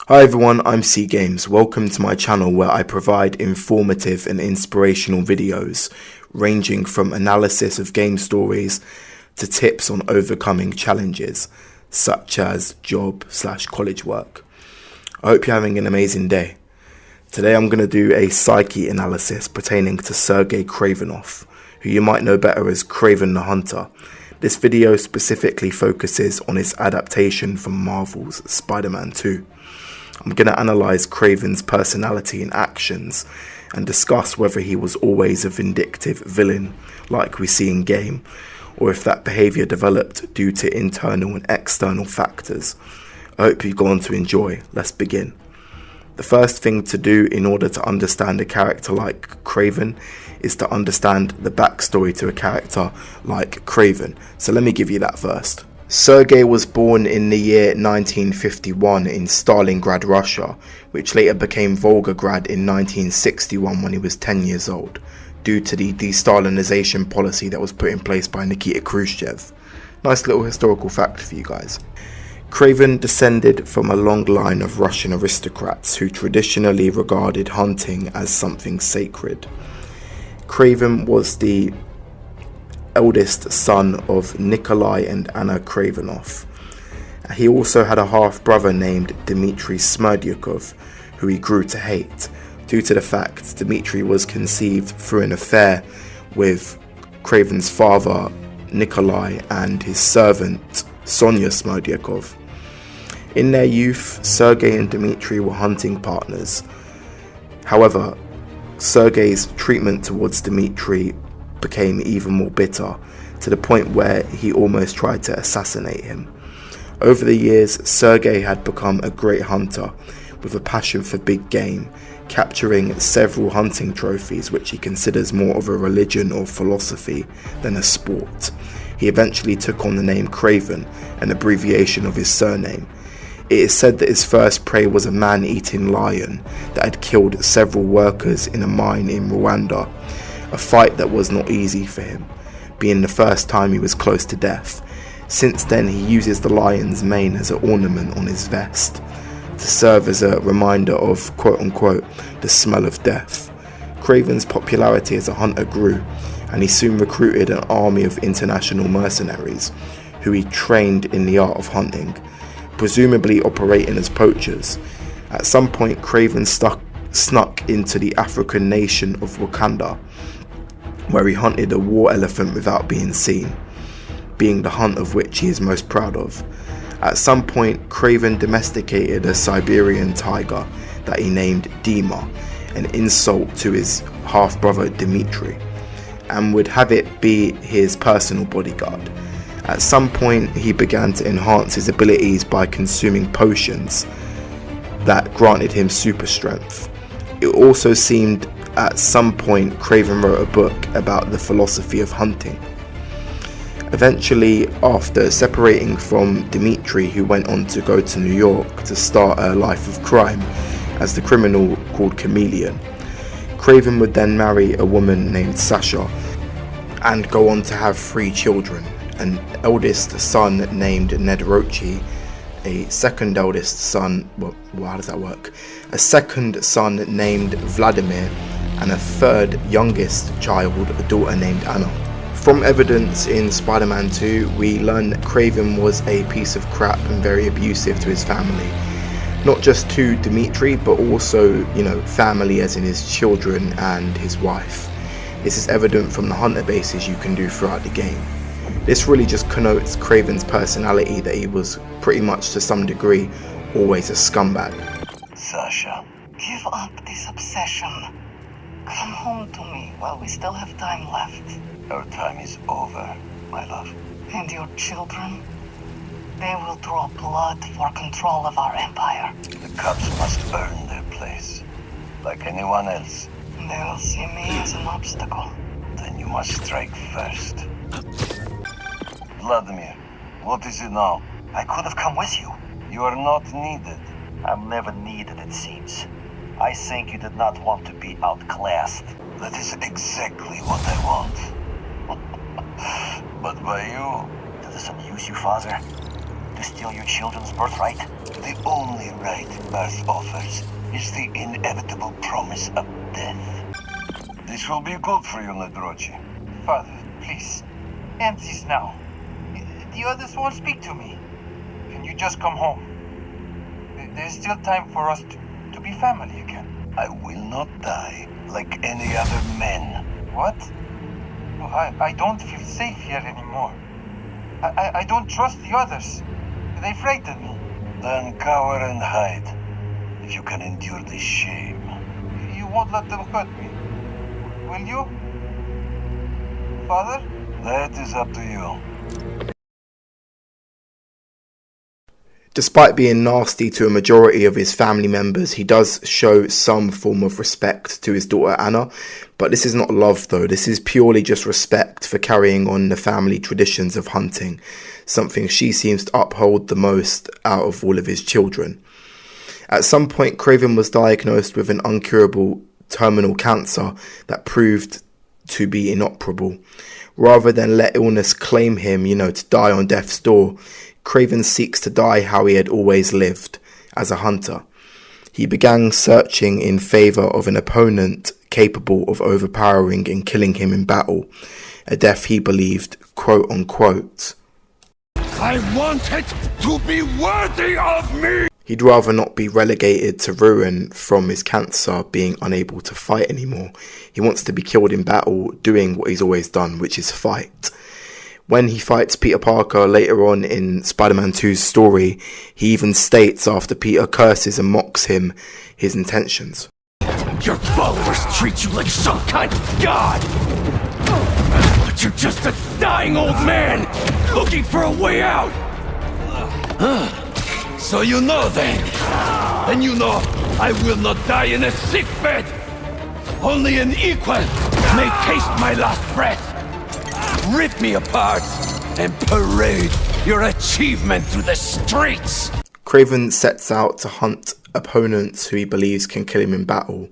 Hi everyone, I'm C Games. Welcome to my channel where I provide informative and inspirational videos ranging from analysis of game stories to tips on overcoming challenges such as job/college work. I hope you're having an amazing day. Today I'm going to do a psyche analysis pertaining to Sergei Kravenov, who you might know better as Kraven the Hunter. This video specifically focuses on his adaptation from Marvel's Spider-Man 2. I'm going to analyse Kraven's personality and actions and discuss whether he was always a vindictive villain like we see in game, or if that behaviour developed due to internal and external factors. I hope you've gone to enjoy. Let's begin. The first thing to do in order to understand a character like Kraven is to understand the backstory to a character like Kraven. So let me give you that first. Sergei was born in the year 1951 in Stalingrad, Russia, which later became Volgograd in 1961 when he was 10 years old, due to the de-Stalinization policy that was put in place by Nikita Khrushchev. Nice little historical fact for you guys. Kraven descended from a long line of Russian aristocrats who traditionally regarded hunting as something sacred. Kraven was the eldest son of Nikolai and Anna Kravenov. He also had a half-brother named Dmitry Smerdyakov, who he grew to hate, due to the fact Dmitry was conceived through an affair with Kraven's father Nikolai and his servant Sonya Smerdyakov. In their youth, Sergei and Dmitry were hunting partners. However, Sergei's treatment towards Dmitry became even more bitter, to the point where he almost tried to assassinate him. Over the years, Sergei had become a great hunter with a passion for big game, capturing several hunting trophies which he considers more of a religion or philosophy than a sport. He eventually took on the name Kraven, an abbreviation of his surname. It is said that his first prey was a man-eating lion that had killed several workers in a mine in Rwanda, a fight that was not easy for him, being the first time he was close to death. Since then, he uses the lion's mane as an ornament on his vest to serve as a reminder of quote-unquote the smell of death. Kraven's popularity as a hunter grew, and he soon recruited an army of international mercenaries who he trained in the art of hunting, presumably operating as poachers. At some point, Kraven snuck into the African nation of Wakanda, where he hunted a war elephant without being seen, being the hunt of which he is most proud of. At some point, Kraven domesticated a Siberian tiger that he named Dima, an insult to his half-brother Dmitry, and would have it be his personal bodyguard. At some point, he began to enhance his abilities by consuming potions that granted him super strength. It also seemed at some point Kraven wrote a book about the philosophy of hunting. Eventually, after separating from Dmitry, who went on to go to New York to start a life of crime as the criminal called Chameleon, Kraven would then marry a woman named Sasha and go on to have 3 children, an eldest son named Ned Rochi, a second eldest son, how does that work? A second son named Vladimir, and a third youngest child, a daughter named Anna. From evidence in Spider-Man 2, we learn that Kraven was a piece of crap and very abusive to his family. Not just to Dmitry, but also, family as in his children and his wife. This is evident from the hunter bases you can do throughout the game. This really just connotes Kraven's personality, that he was pretty much to some degree always a scumbag. Sasha, Give up this obsession. Come home to me while we still have time left. our time is over, my love. And your children? They will draw blood for control of our empire. The cops must earn their place, like anyone else. They will see me as an obstacle. Then you must strike first. Vladimir, what is it now? I could have come with you. You are not needed. I'm never needed, it seems. I think you did not want to be outclassed. That is exactly what I want. But by you? Did this amuse you, Father? To steal your children's birthright? The only right birth offers is the inevitable promise of death. This will be good for you, Nedrochi. Father, please. End this now. The others won't speak to me. Can you just come home? There's still time for us to be family again. I will not die like any other men. What? No, I don't feel safe here anymore. I don't trust the others. They frighten me. Then cower and hide, if you can endure this shame. You won't let them hurt me, will you? Father? That is up to you. Despite being nasty to a majority of his family members, he does show some form of respect to his daughter Anna. But this is not love though, this is purely just respect for carrying on the family traditions of hunting, something she seems to uphold the most out of all of his children. At some point, Kraven was diagnosed with an incurable terminal cancer that proved to be inoperable. Rather than let illness claim him, to die on death's door, Kraven seeks to die how he had always lived, as a hunter. He began searching in favour of an opponent capable of overpowering and killing him in battle, a death he believed, quote unquote, I want it to be worthy of me! He'd rather not be relegated to ruin from his cancer being unable to fight anymore. He wants to be killed in battle, doing what he's always done, which is fight. When he fights Peter Parker later on in Spider-Man 2's story, he even states after Peter curses and mocks him his intentions. Your followers treat you like some kind of god! But you're just a dying old man, looking for a way out! So you know then? And you know I will not die in a sick bed! Only an equal may taste my last breath! Rip me apart and parade your achievement through the streets! Kraven sets out to hunt opponents who he believes can kill him in battle.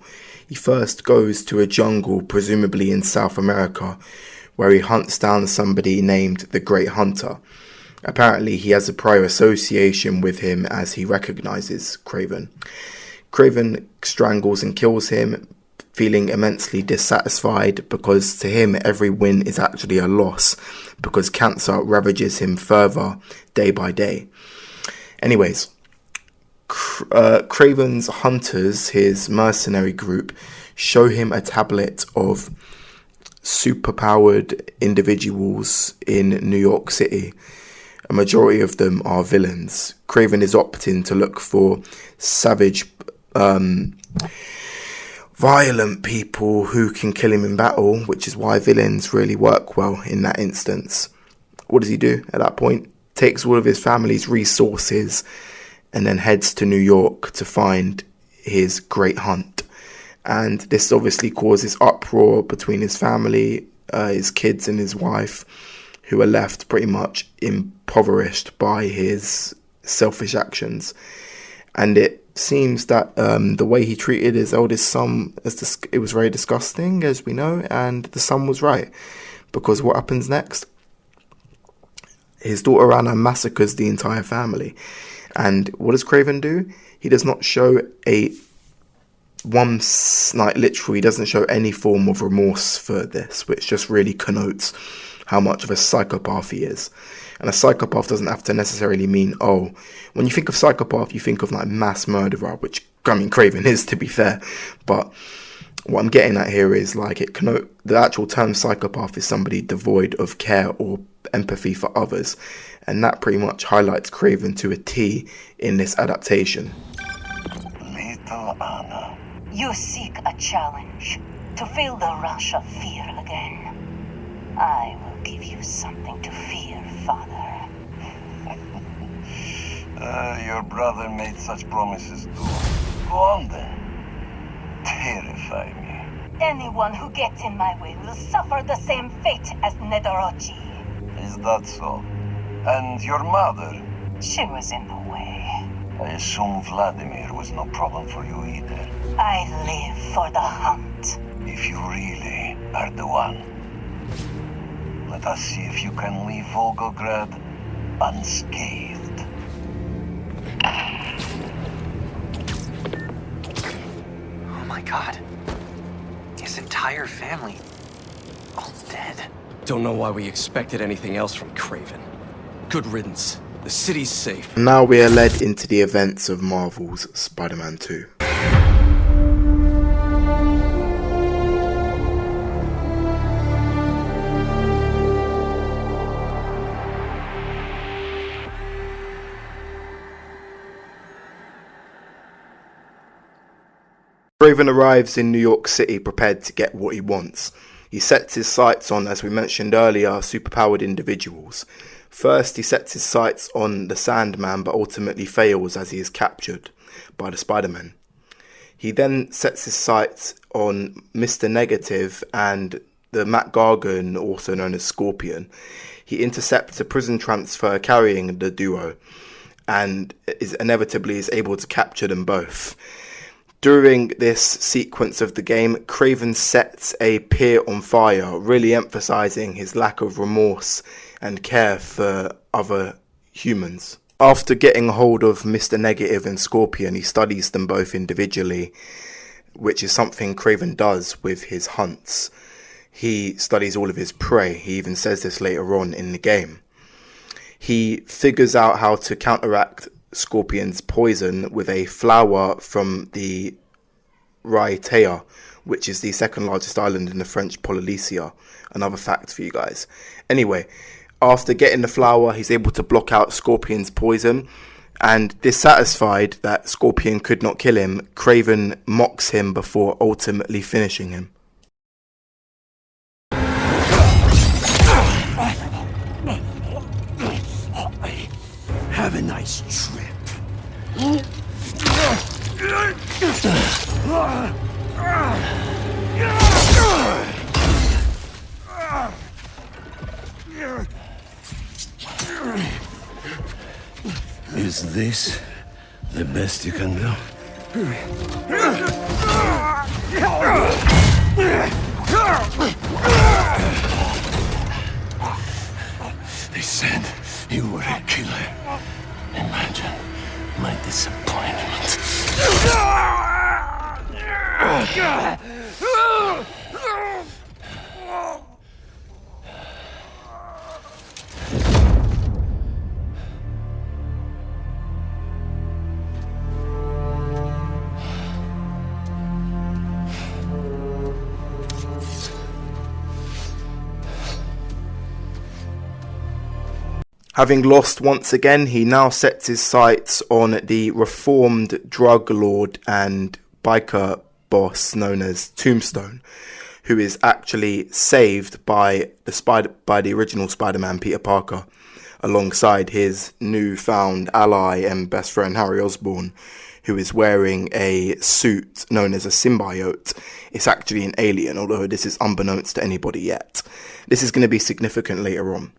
He first goes to a jungle, presumably in South America, where he hunts down somebody named the Great Hunter. Apparently he has a prior association with him as he recognizes Kraven. Kraven strangles and kills him, feeling immensely dissatisfied because to him every win is actually a loss because cancer ravages him further day by day. Anyways, Kraven's hunters, his mercenary group, show him a tablet of superpowered individuals in New York City. A majority of them are villains. Kraven is opting to look for savage, violent people who can kill him in battle, which is why villains really work well in that instance. What does he do at that point? Takes all of his family's resources and then heads to New York to find his great hunt. And this obviously causes uproar between his family, his kids and his wife, who are left pretty much impoverished by his selfish actions. And it seems that the way he treated his eldest son, it was very disgusting, as we know, and the son was right. Because what happens next? His daughter Anna massacres the entire family. And what does Kraven do? He does not show he doesn't show any form of remorse for this, which just really connotes how much of a psychopath he is. And a psychopath doesn't have to necessarily mean, when you think of psychopath, you think of like mass murderer, which, Kraven is, to be fair. But what I'm getting at here is the actual term psychopath is somebody devoid of care or empathy for others. And that pretty much highlights Kraven to a T in this adaptation. Little Anna. You seek a challenge to feel the rush of fear again. I will give you something to fear, Father. Your brother made such promises too. Go on then. Terrify me. Anyone who gets in my way will suffer the same fate as Nedorochi. Is that so? And your mother? She was in the way. I assume Vladimir was no problem for you either. I live for the hunt. If you really are the one, let us see if you can leave Volgograd unscathed. God. His entire family, all dead. Don't know why we expected anything else from Kraven. Good riddance. The city's safe. Now we are led into the events of Marvel's Spider-Man 2. Kraven arrives in New York City prepared to get what he wants. He sets his sights on, as we mentioned earlier, superpowered individuals. First, he sets his sights on the Sandman, but ultimately fails as he is captured by the Spider-Man. He then sets his sights on Mr. Negative and the Matt Gargan, also known as Scorpion. He intercepts a prison transfer carrying the duo and inevitably is able to capture them both. During this sequence of the game, Kraven sets a pier on fire, really emphasizing his lack of remorse and care for other humans. After getting hold of Mr. Negative and Scorpion, he studies them both individually, which is something Kraven does with his hunts. He studies all of his prey. He even says this later on in the game. He figures out how to counteract Scorpion's poison with a flower from the Raiatea, which is the second largest island in the French Polynesia. Another fact for you guys. Anyway, after getting the flower, he's able to block out Scorpion's poison, and dissatisfied that Scorpion could not kill him, Kraven mocks him before ultimately finishing him. Have a nice trip. Is this the best you can do? They said you were a killer. Imagine my disappointment. Having lost once again, he now sets his sights on the reformed drug lord and biker boss known as Tombstone, who is actually saved by the original Spider-Man, Peter Parker, alongside his newfound ally and best friend Harry Osborn, who is wearing a suit known as a Symbiote. It's actually an alien, although this is unbeknownst to anybody yet. This is going to be significant later on.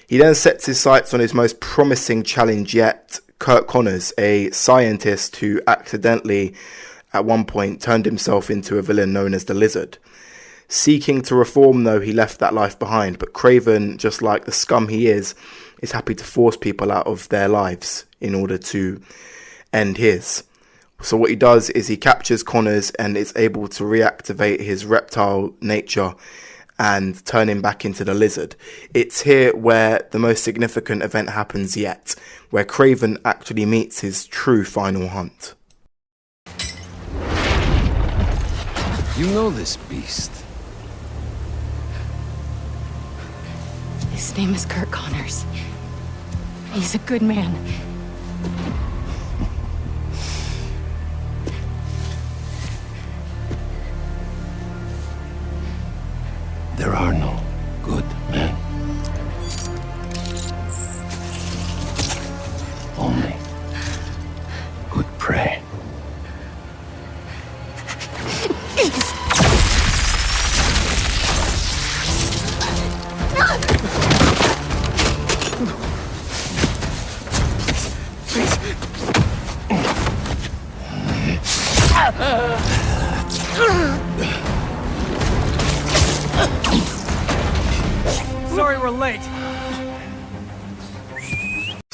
He then sets his sights on his most promising challenge yet, Kirk Connors, a scientist who accidentally, at one point, turned himself into a villain known as the Lizard. Seeking to reform, though, he left that life behind, but Kraven, just like the scum he is happy to force people out of their lives in order to end his. So what he does is he captures Connors and is able to reactivate his reptile nature and turn him back into the Lizard. It's here where the most significant event happens yet, where Kraven actually meets his true final hunt. You know this beast. His name is Kirk Connors. He's a good man. There are no good men. Only good prey. Sorry we're late.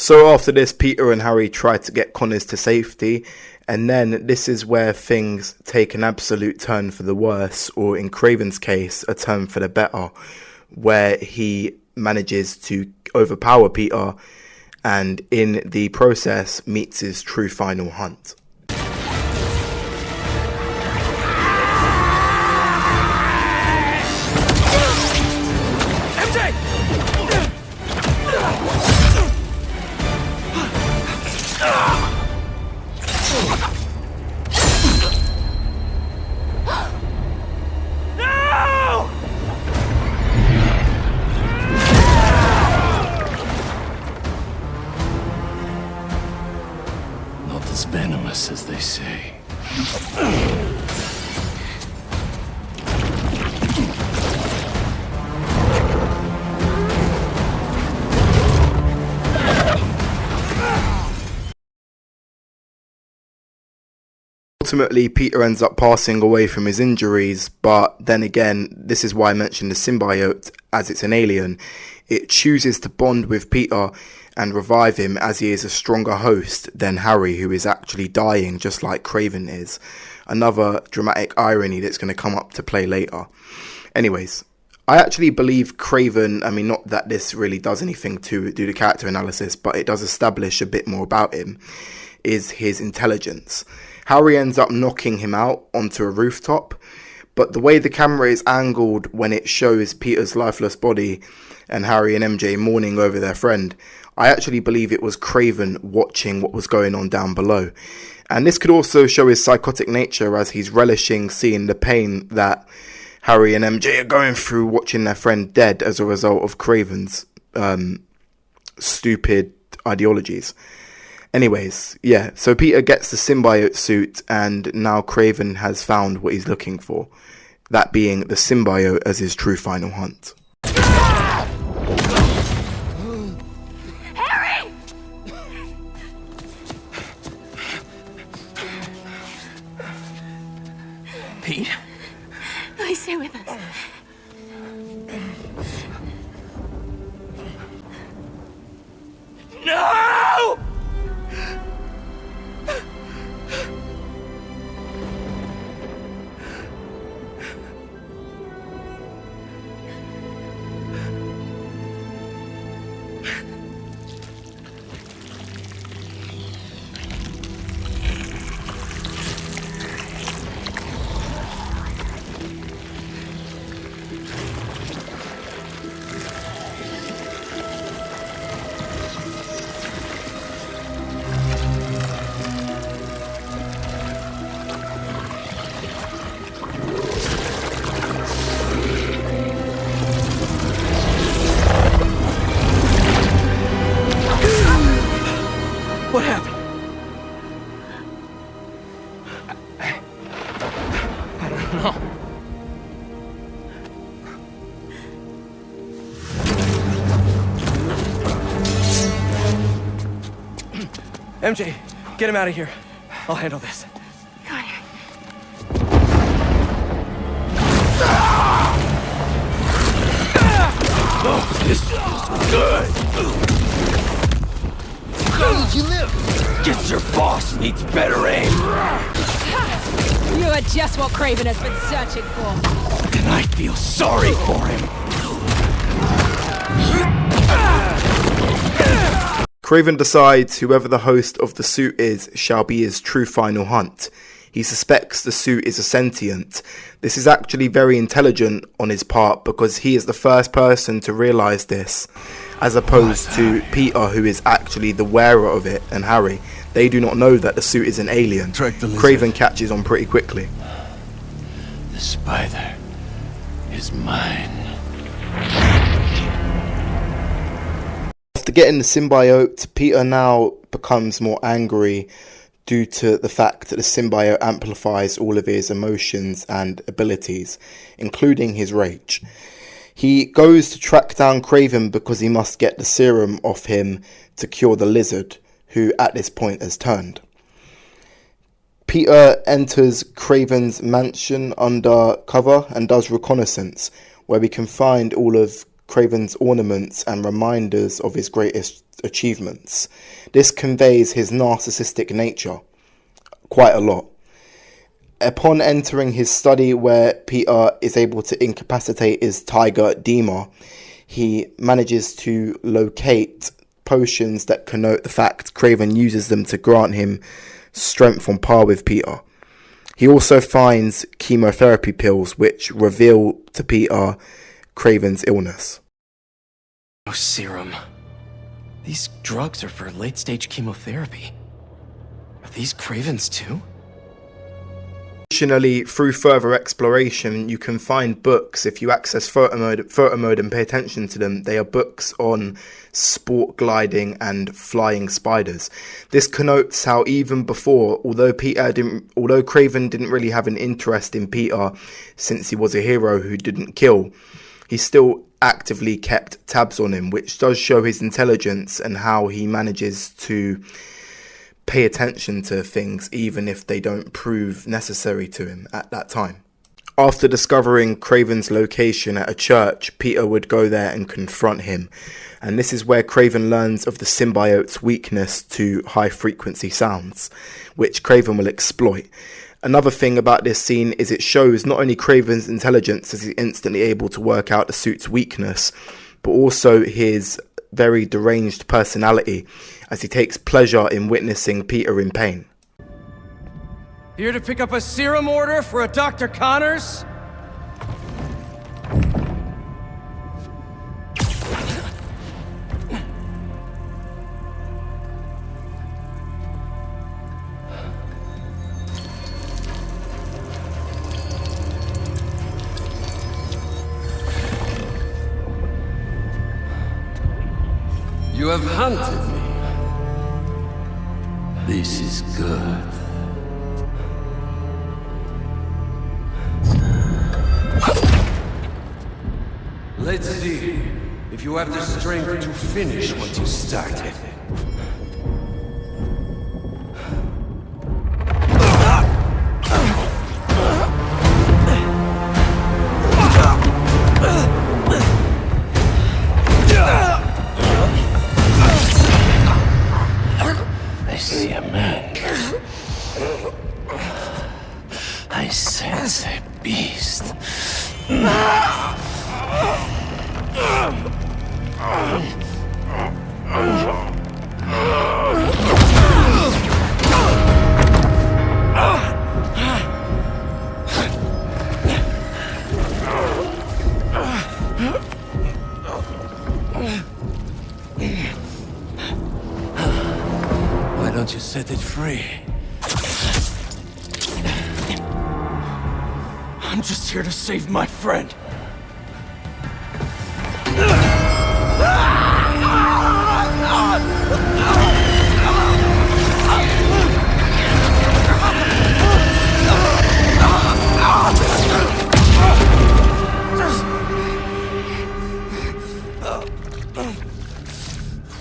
So after this, Peter and Harry try to get Connors to safety, And then this is where things take an absolute turn for the worse, or in Kraven's case, a turn for the better, where he manages to overpower Peter and in the process meets his true final hunt. As venomous as they say. Ultimately, Peter ends up passing away from his injuries, but then again, this is why I mentioned the symbiote, as it's an alien. It chooses to bond with Peter and revive him, as he is a stronger host than Harry, who is actually dying just like Kraven is. Another dramatic irony that's going to come up to play later. Anyways, I actually believe Kraven, I mean, not that this really does anything to do the character analysis, but it does establish a bit more about him, is his intelligence. Harry ends up knocking him out onto a rooftop, but the way the camera is angled when it shows Peter's lifeless body and Harry and MJ mourning over their friend, I actually believe it was Kraven watching what was going on down below. And this could also show his psychotic nature, as he's relishing seeing the pain that Harry and MJ are going through watching their friend dead as a result of Kraven's stupid ideologies. Anyways, yeah, so Peter gets the symbiote suit, and now Kraven has found what he's looking for, that being the symbiote as his true final hunt. Pete? Please stay with us. No! What happened? I don't know. MJ, get him out of here. I'll handle this. Oh, this is good. How did you live? Guess your boss needs better aim. You are just what Kraven has been searching for. And I feel sorry for him. Kraven decides whoever the host of the suit is shall be his true final hunt. He suspects the suit is a sentient. This is actually very intelligent on his part, because he is the first person to realise this, as opposed to Peter, who is actually the wearer of it, and Harry. They do not know that the suit is an alien. Kraven catches on pretty quickly. The spider is mine. After getting the symbiote, Peter now becomes more angry due to the fact that the symbiote amplifies all of his emotions and abilities, including his rage. He goes to track down Kraven because he must get the serum off him to cure the lizard, who at this point has turned. Peter enters Kraven's mansion under cover and does reconnaissance, where we can find all of Kraven's ornaments and reminders of his greatest achievements. This conveys his narcissistic nature quite a lot. Upon entering his study where Peter is able to incapacitate his tiger Dima, he manages to locate potions that connote the fact Kraven uses them to grant him strength on par with Peter. He also finds chemotherapy pills which reveal to Peter Kraven's illness. Oh, serum. These drugs are for late-stage chemotherapy. Are these Kraven's too? Additionally, through further exploration, you can find books. If you access photo mode and pay attention to them, they are books on sport gliding and flying spiders. This connotes how even before, although Kraven didn't really have an interest in Peter since he was a hero who didn't kill, he still actively kept tabs on him, which does show his intelligence and how he manages to pay attention to things even if they don't prove necessary to him at that time. After discovering Kraven's location at a church, Peter would go there and confront him, and this is where Kraven learns of the symbiote's weakness to high frequency sounds, which Kraven will exploit. Another thing about this scene is it shows not only Kraven's intelligence as he's instantly able to work out the suit's weakness, but also his very deranged personality, as he takes pleasure in witnessing Peter in pain. Here to pick up a serum order for a Dr. Connors? You have hunted me. This is good. Let's see if you have the strength to finish what you started. I see a man. I sense a beast. Why don't you set it free? I'm just here to save my friend.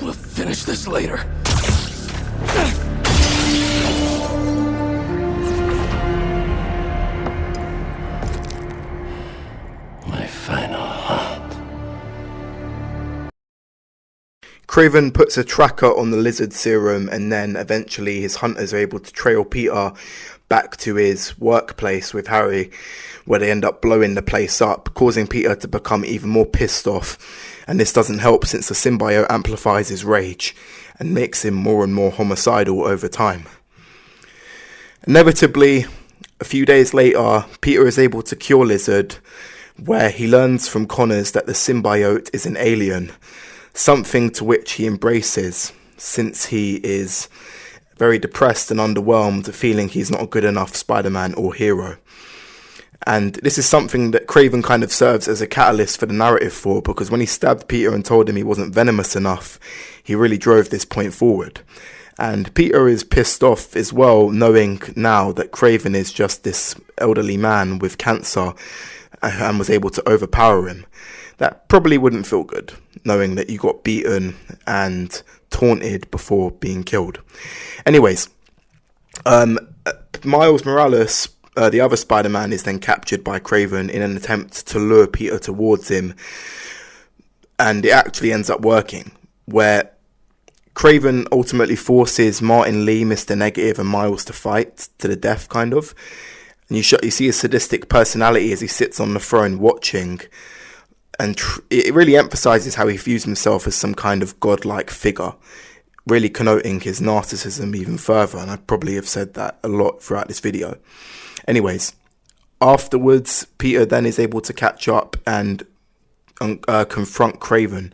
We'll finish this later. My final hunt. Kraven puts a tracker on the lizard serum, and then eventually his hunters are able to trail Peter back to his workplace with Harry, where they end up blowing the place up, causing Peter to become even more pissed off. And this doesn't help since the symbiote amplifies his rage and makes him more and more homicidal over time. Inevitably, a few days later, Peter is able to cure Lizard, where he learns from Connors that the symbiote is an alien, something to which he embraces, since he is very depressed and underwhelmed, feeling he's not a good enough Spider-Man or hero. And this is something that Kraven kind of serves as a catalyst for the narrative for, because when he stabbed Peter and told him he wasn't venomous enough, he really drove this point forward. And Peter is pissed off as well, knowing now that Kraven is just this elderly man with cancer and was able to overpower him. That probably wouldn't feel good, knowing that you got beaten and taunted before being killed. Anyways, Miles Morales, the other Spider-Man, is then captured by Kraven in an attempt to lure Peter towards him, and it actually ends up working, where Kraven ultimately forces Martin Lee, Mr. Negative, and Miles to fight to the death, kind of. And you see his sadistic personality as he sits on the throne watching. And it really emphasises how he views himself as some kind of godlike figure, really connoting his narcissism even further. And I probably have said that a lot throughout this video. Anyways, afterwards, Peter then is able to catch up and confront Kraven,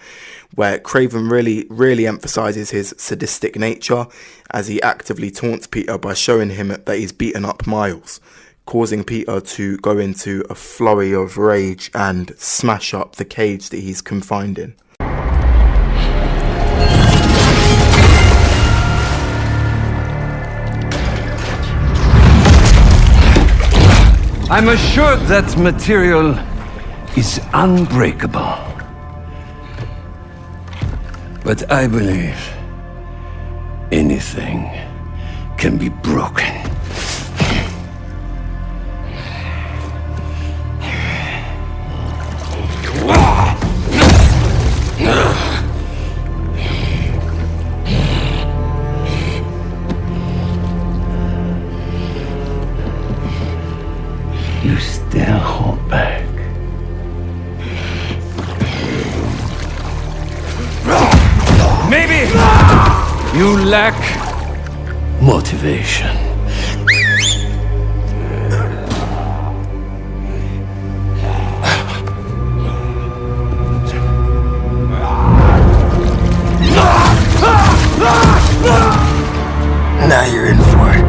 where Kraven really emphasises his sadistic nature as he actively taunts Peter by showing him that he's beaten up Miles, causing Peter to go into a flurry of rage and smash up the cage that he's confined in. I'm assured that material is unbreakable. But I believe anything can be broken. You still hold back. Maybe you lack motivation. Now you're in for it.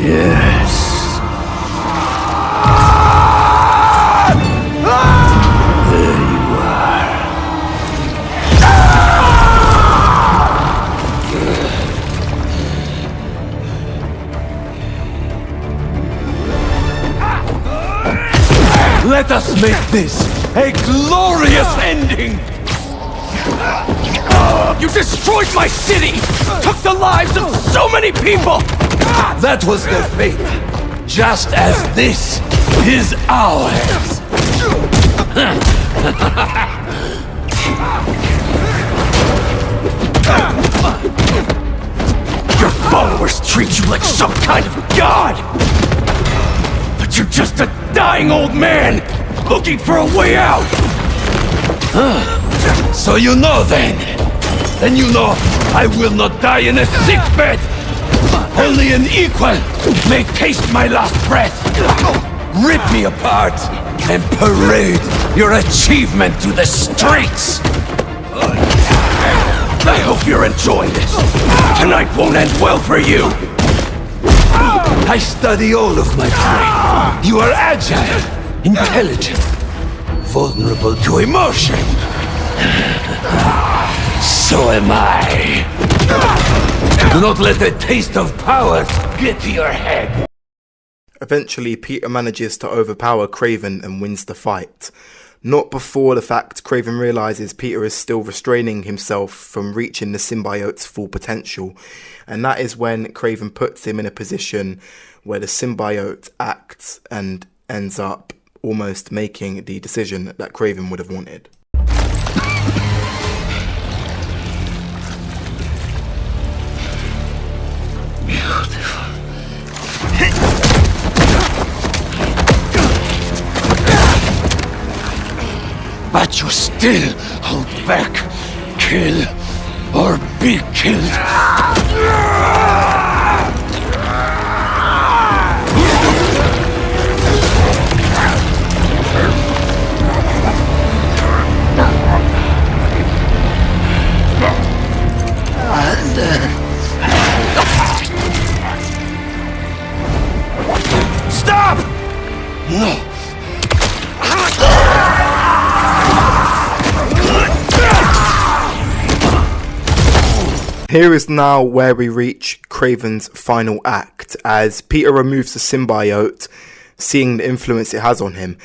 Yes. There you are. Let us make this a glorious ending! You destroyed my city! Took the lives of so many people! That was their fate, just as this is ours! Your followers treat you like some kind of god! But you're just a dying old man, looking for a way out! So you know then? Then you know I will not die in a sickbed! Only an equal may taste my last breath! Rip me apart and parade your achievement to the streets! I hope you're enjoying this. Tonight won't end well for you. I study all of my prey. You are agile, intelligent, vulnerable to emotion. So am I. Do not let the taste of power get to your head. Eventually, Peter manages to overpower Kraven and wins the fight. Not before the fact Kraven realises Peter is still restraining himself from reaching the symbiote's full potential. And that is when Kraven puts him in a position where the symbiote acts and ends up almost making the decision that Kraven would have wanted. Beautiful. But you still hold back. Kill or be killed. Stop! No. Here is now where we reach Kraven's final act, as Peter removes the symbiote, seeing the influence it has on him.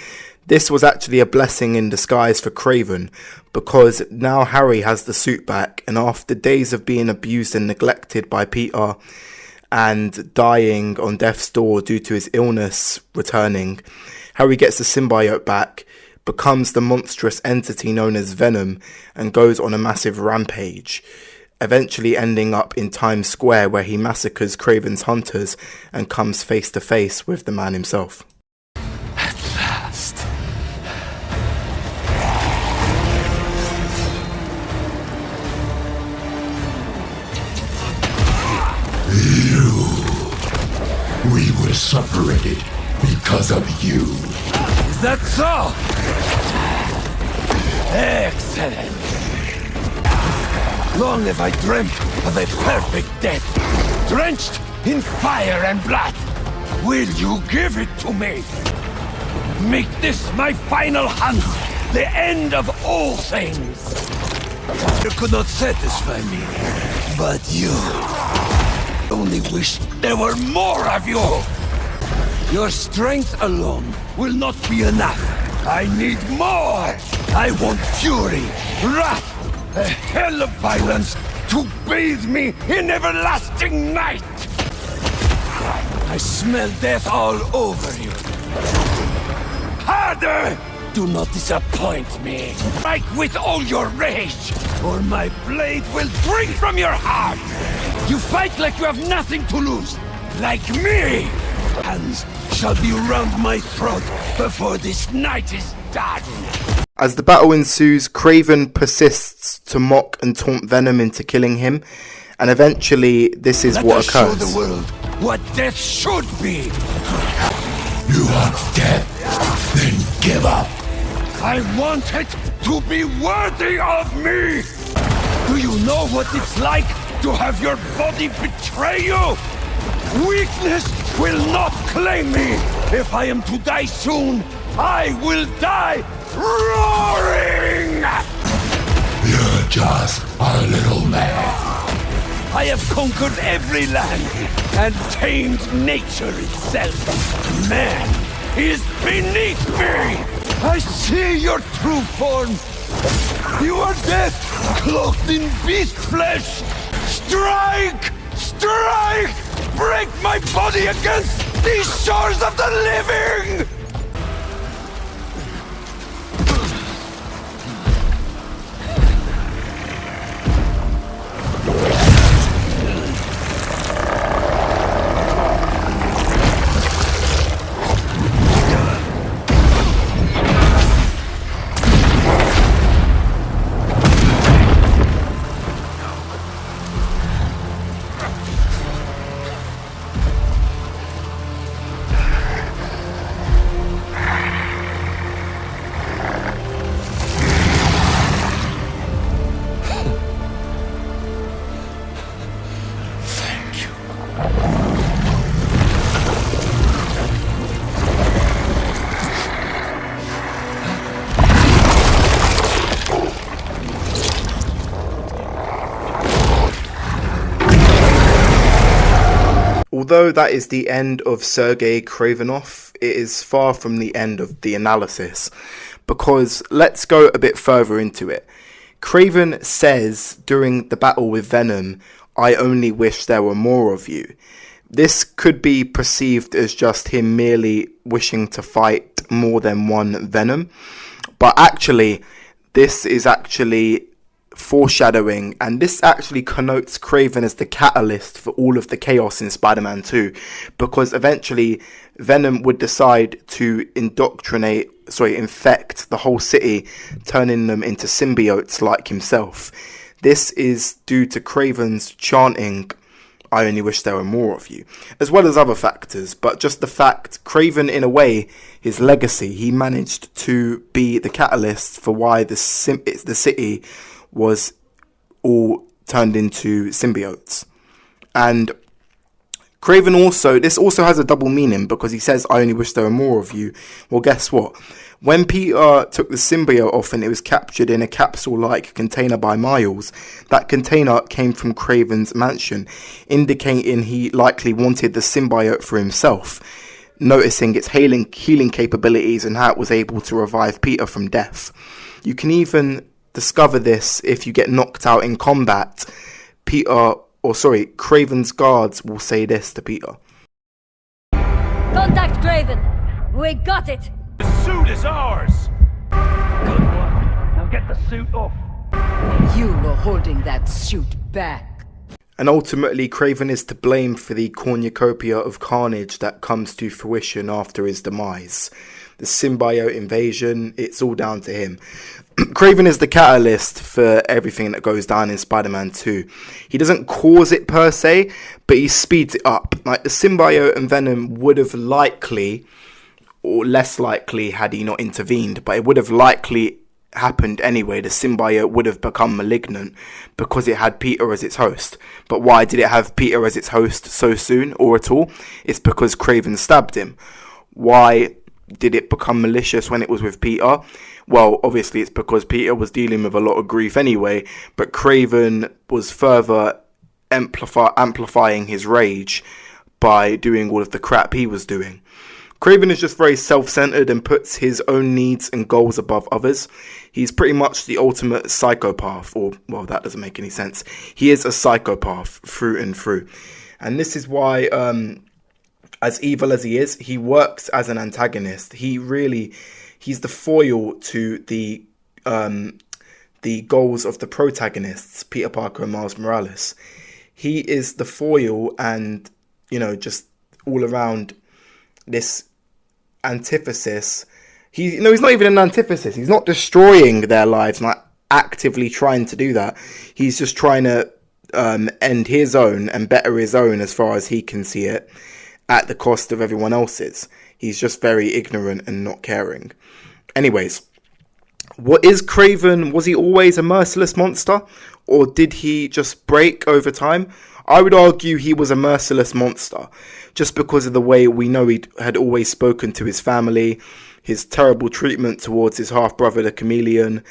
This was actually a blessing in disguise for Kraven, because now Harry has the suit back, and after days of being abused and neglected by Peter, and dying on death's door due to his illness returning, Harry gets the symbiote back, becomes the monstrous entity known as Venom, and goes on a massive rampage, eventually ending up in Times Square, where he massacres Kraven's hunters and comes face to face with the man himself. At last. We were separated because of you. Is that so? Excellent. Long have I dreamt of a perfect death, drenched in fire and blood. Will you give it to me? Make this my final hunt, the end of all things. You could not satisfy me, but you only wish there were more of you. Your strength alone will not be enough. I need more. I want fury, wrath, a hell of violence to bathe me in everlasting night. I smell death all over you. Harder! Do not disappoint me. Strike with all your rage, or my blade will drink from your heart. You fight like you have nothing to lose, like me. Hands shall be round my throat before this night is done. As the battle ensues, Kraven persists to mock and taunt Venom into killing him, and eventually this is what occurs. Let us show the world what death should be. You want death? Then give up. I want it to be worthy of me. Do you know what it's like to have your body betray you? Weakness will not claim me. If I am to die soon, I will die roaring! You're just a little man. I have conquered every land and tamed nature itself. Man is beneath me. I see your true form. You are death, cloaked in beast flesh. Strike! Strike! Break my body against these shores of the living! Although that is the end of Sergei Kravenov, it is far from the end of the analysis, because let's go a bit further into it. Kraven says during the battle with Venom, "I only wish there were more of you." This could be perceived as just him merely wishing to fight more than one Venom, but actually this is actually foreshadowing, and this actually connotes Kraven as the catalyst for all of the chaos in Spider-Man 2, because eventually Venom would decide to infect the whole city, turning them into symbiotes like himself. This is due to Kraven's chanting, "I only wish there were more of you," as well as other factors, but just the fact Kraven, in a way, his legacy, he managed to be the catalyst for why the city was all turned into symbiotes. And Kraven this also has a double meaning, because he says, "I only wish there were more of you." Well, guess what? When Peter took the symbiote off and it was captured in a capsule-like container by Miles, that container came from Kraven's mansion, indicating he likely wanted the symbiote for himself, noticing its healing capabilities and how it was able to revive Peter from death. You can even discover this if you get knocked out in combat. Peter Kraven's guards will say this to Peter. Contact Kraven. We got it. The suit is ours! Good one. Now get the suit off. You were holding that suit back. And ultimately, Kraven is to blame for the cornucopia of carnage that comes to fruition after his demise. The symbiote invasion, it's all down to him. Kraven is the catalyst for everything that goes down in Spider-Man 2. He doesn't cause it per se, but he speeds it up. Like, the symbiote and Venom would have likely, or less likely had he not intervened, but it would have likely happened anyway. The symbiote would have become malignant because it had Peter as its host. But why did it have Peter as its host so soon or at all? It's because Kraven stabbed him. Why did it become malicious when it was with Peter? Well, obviously it's because Peter was dealing with a lot of grief anyway, but Kraven was further amplifying his rage by doing all of the crap he was doing. Kraven is just very self-centered and puts his own needs and goals above others. He's pretty much the ultimate psychopath, or, well, that doesn't make any sense. He is a psychopath through and through. And this is why, as evil as he is, he works as an antagonist. He's the foil to the goals of the protagonists, Peter Parker and Miles Morales. He is the foil and, just all around this antithesis. He's not even an antithesis. He's not destroying their lives, not actively trying to do that. He's just trying to end his own and better his own as far as he can see it, at the cost of everyone else's. He's just very ignorant and not caring. Anyways, what is Kraven? Was he always a merciless monster, or did he just break over time? I would argue he was a merciless monster, just because of the way we know he had always spoken to his family, his terrible treatment towards his half-brother, the Chameleon,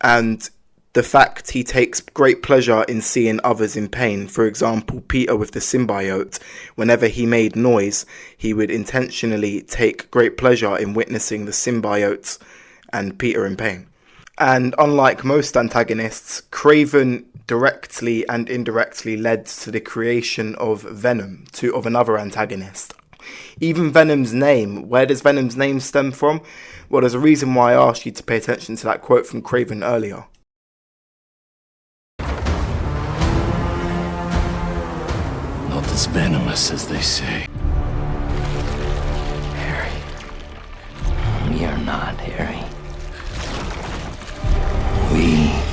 and the fact he takes great pleasure in seeing others in pain. For example, Peter with the symbiote, whenever he made noise, he would intentionally take great pleasure in witnessing the symbiote and Peter in pain. And unlike most antagonists, Kraven directly and indirectly led to the creation of Venom, of another antagonist. Even Venom's name, where does Venom's name stem from? Well, there's a reason why I asked you to pay attention to that quote from Kraven earlier. Not as venomous as they say. Harry. We are not, Harry. We are.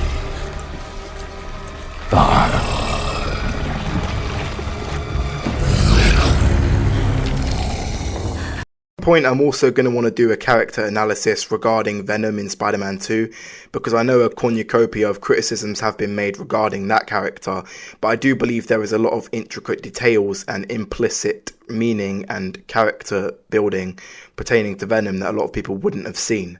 Point, I'm also going to want to do a character analysis regarding Venom in Spider-Man 2, because I know a cornucopia of criticisms have been made regarding that character, but I do believe there is a lot of intricate details and implicit meaning and character building pertaining to Venom that a lot of people wouldn't have seen.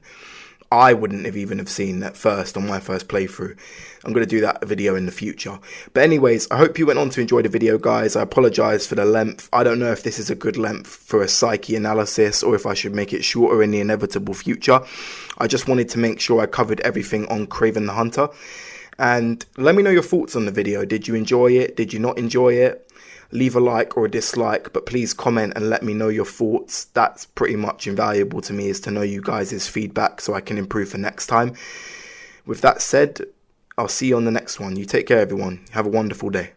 I wouldn't have even have seen at first on my first playthrough. I'm going to do that video in the future. But anyways, I hope you went on to enjoy the video, guys. I apologise for the length. I don't know if this is a good length for a psyche analysis or if I should make it shorter in the inevitable future. I just wanted to make sure I covered everything on Kraven the Hunter. And let me know your thoughts on the video. Did you enjoy it? Did you not enjoy it? Leave a like or a dislike, but please comment and let me know your thoughts. That's pretty much invaluable to me, is to know you guys' feedback so I can improve for next time. With that said, I'll see you on the next one. You take care, everyone. Have a wonderful day.